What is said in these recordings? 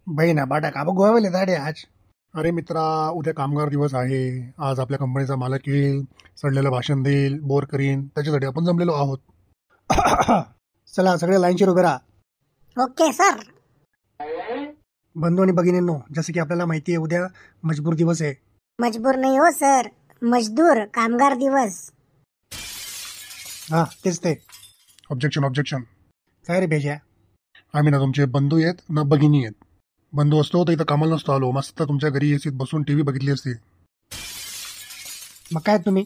बहीण बाटा का गोवाले दाडे आज. अरे मित्रा, उद्या कामगार दिवस आहे. आज आपल्या कंपनीचा मालक येईल, सडलेलं भाषण देईल, बोर करीन. त्याच्यासाठी आपण जमलेलो आहोत. चला सगळे लाईनशीर उभे राहा. Okay sir. बंधू आणि भगिनींनो, जसं की आपल्याला माहिती आहे उद्या मजबूर दिवस आहे. मजबूर नाही हो सर, मजदूर कामगार दिवस. हा तेच ते. Objection objection. काय रे भेजा, आम्ही ना तुमचे बंधू आहेत ना भगिनी आहेत. बंधू असतो तर इथं कामाला नसतो आलो, मस्त तुमच्या घरी एसीत बसून टीव्ही बघितली असती. मग काय तुम्ही,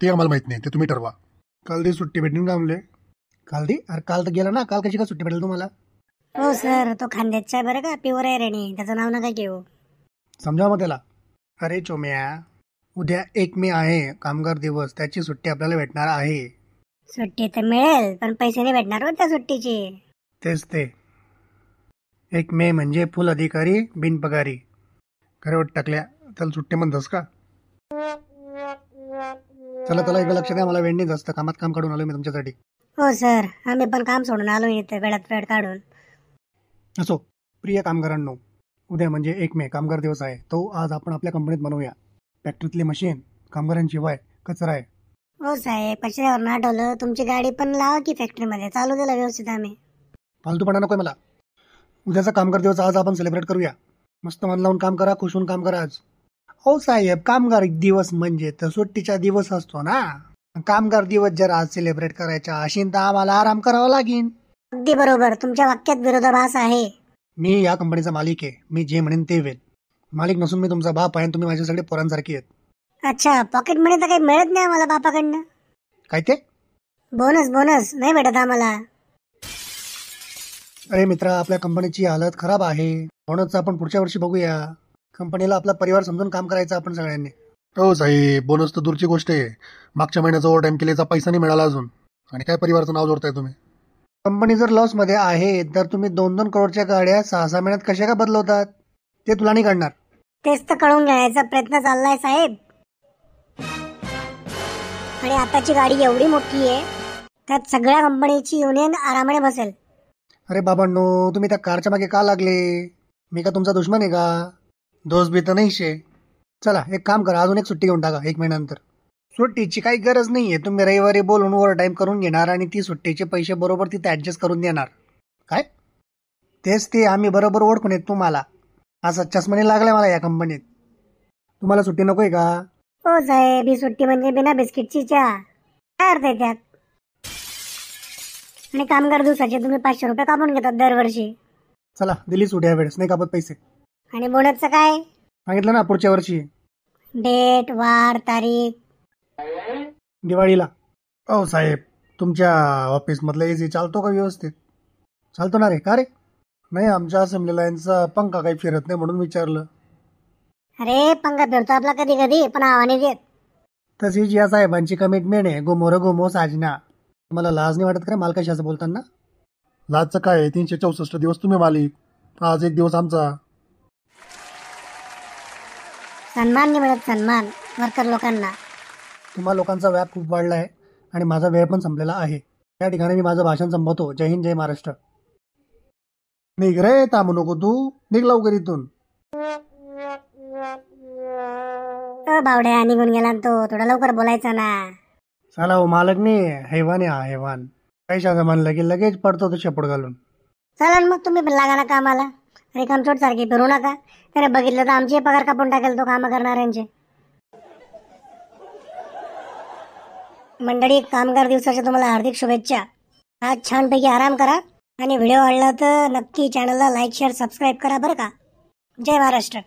ते आम्हाला माहित नाही, ते तुम्ही ठरवा. काल दी सुट्टी भेटून का आमले? काल दी? अरे काल तर गेला ना, काल कशी का सुट्टी भेटेल तुम्हाला? हो सर, तो खांद्याचा आहे बरं का, प्युअर आहे रेणी, त्याचं नाव नका घेऊ. समजा मग त्याला. अरे चोम्या, उद्या 1 मे आहे कामगार दिवस, त्याची सुट्टी आपल्याला भेटणार आहे. सुट्टी तर मिळेल पण पैसे नाही भेटणार हो त्या सुट्टीची. तेच ते. 1 मे म्हणजे फुल अधिकारी बिनपगारी. खरं टाकल्या त्याला सुट्टी म्हणतस का? चला चला इकडे लक्ष द्या, मला वेळ नाही जास्त, कामात काम काढून आलो मी तुमच्यासाठी. हो सर, आम्ही पण काम सोडून आलो इथे वेळात वेळ काढून. असो, प्रिय कामगारांनो, उद्या म्हणजे 1 मे कामगार दिवस आहे. तो आज आपण आपल्या कंपनीत बनवूया. फॅक्टरीतली मशीन कामगारांशिवाय कचरा आहे. हो साहेब, कचऱ्यावर नाटवलं, तुमची गाडी पण लावा की फॅक्टरीमध्ये, चालू दिला व्यवस्थित आम्ही. फालतूपणा नकोय मला. उद्याचा कामगार दिवस आज आपण सेलिब्रेट करूया. मस्त मन लावून काम करा, खुश होऊन काम करा आज. हो साहेब, कामगार दिवस म्हणजे तर सुट्टीचा दिवस असतो ना. कामगार दिवस जर आज सेलिब्रेट करायचा असेल तर आम्हाला आराम करावा लागेल. अगदी बरोबर, तुमच्या वाक्यात विरोधाभास आहे. मी या कंपनीचा मालिक आहे, मी जे म्हणेन ते वेल. मालिक नसून मी तुमचा बाप आहे, तुम्ही माझ्यासाठी पोरांसारखी आहेत. अच्छा, पॉकेट मनी तर काही मिळत नाही आम्हाला बापाकडनं? काय ते? बोनस बोनस नाही भेटत आम्हाला. अरे मित्रा, आपल्या कंपनीची हालत खराब आहे, म्हणूनच आपण पुढच्या वर्षी बघूया. कंपनीला आपला परिवार समजून काम करायचं आपण सगळ्यांनी. हो साहेब, बोनस तर दूरची गोष्ट आहे. मागच्या महिन्याचा ओव्हर टाइम केल्याचा पैसा नाही मिळाला अजून, आणि काय परिवाराचं नाव जोडताय तुम्ही? कंपनी जर लॉस मध्ये आहे तर तुम्ही 2-2 करोडच्या गाड्या 6-6 महिन्यात कशा का बदलवतात? ते तुला नाही कळणार. तेच तर कळून घेण्याचा प्रयत्न चाललाय साहेब. आणि आताची गाडी एवढी मोठी आहे, त्यात सगळ्या कंपनीची युनियन आरामाने बसेल. अरे बाबांनो, तुम्ही त्या कारच्या मागे का लागले? मी का तुमचा दुश्मन आहे का? दोस्त बी तर नाही शे. चला एक काम करा, अजून एक सुट्टी घेऊन टाका 1 महिन्यानंतर. सुट्टीची काही गरज नाहीये, तुम्ही रविवारी बोलून ओव्हर टाइम करून घेणार आणि ती सुट्टीचे पैसे बरोबर तिथे ऍडजस्ट करून देणार. काय? तेच ते, आम्ही बरोबर ओळखून येत तुम्हाला. असा चष्माने लागलाय मला या कंपनीत. तुम्हाला सुट्टी नकोय का? हो साहेब, ही सुट्टी म्हणजे बिना बिस्किटची चहा. काय अर्थ आहे त्यात? आणि कामगार दिवसाचे तुम्ही 500 रुपये कापून घेतात दरवर्षी. चला दिली सुट्टी या वेळेस, नाही कापत पैसे. आणि बोनसचं काय? सांगितलं ना पुढच्या वर्षी. डेट, वार, तारीख. दिवाळीला. हो साहेब, तुमच्या ऑफिस मधला एसी चालतो का व्यवस्थित? चालतो ना रे? का रे? नाही, आमच्या असेंब्ली लाईनचा पंखा काही फिरत नाही म्हणून विचारलं. अरे पंखा फिरतो आपला कधी कधी, पण आवाने देत. तशीच या साहेबांची कमिटमेंट आहे, गोमोर गोमो साजना. तुम्हाला लाज नाही वाटत का मालकाशी असं बोलताना? लाजचं काय, 364 दिवस तुम्ही मालिक, आज एक दिवस आमचा. सन्मान नाही मिळत, सन्मान वर्कर लोकांना. तुम्हा लोकांचा व्याप खूप वाढला आहे आणि माझा वेळ पण संपलेला आहे. त्या ठिकाणी मी माझं भाषण संपवतो. जय हिंद, जय महाराष्ट्र. निघ रे, थांबू नको तू, निघ लवकर इथून. बावड्या निघून गेला तो, थोडा लवकर बोलायचा ना. साला हो मालक नाही, हैवान आहे हा हैवान. पैशाचं म्हणलं की लगेच पडतो तो शेपूट घालून. चला मग तुम्ही पण लागा ना कामाला. रिकामचोट सारखी फिरू नका, त्याने बघितलं तर आमचे पगार कापून टाकेल तो काम करणाऱ्यांचे. मंडळी, कामगार दिवसाच्या तुम्हाला हार्दिक शुभेच्छा. आज छानपैकी आराम करा आणि व्हिडिओ आवडला तर नक्की चॅनलला लाईक शेअर सबस्क्राईब करा बरं का. जय महाराष्ट्र.